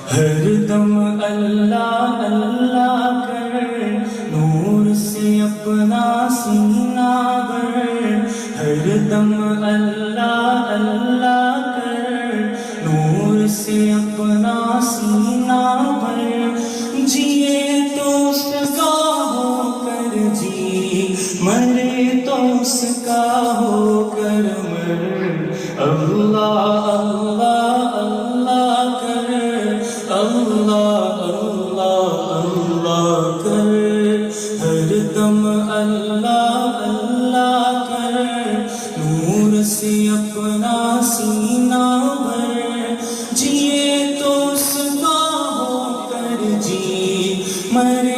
ہر دم اللہ اللہ کر، نور سے اپنا سینہ بھر، ہر دم اللہ اللہ کر، نور سے اپنا سینہ بھر، جیے تو اس کا ہو کر جی، مرے تو اس کا ہو کر مر، اللہ اللہ اللہ کر، اللہ اللہ اللہ کر، ہر دم اللہ اللہ کر، نور سے اپنا سینہ بھر، جیے تو اس کا ہو کر جی، مرے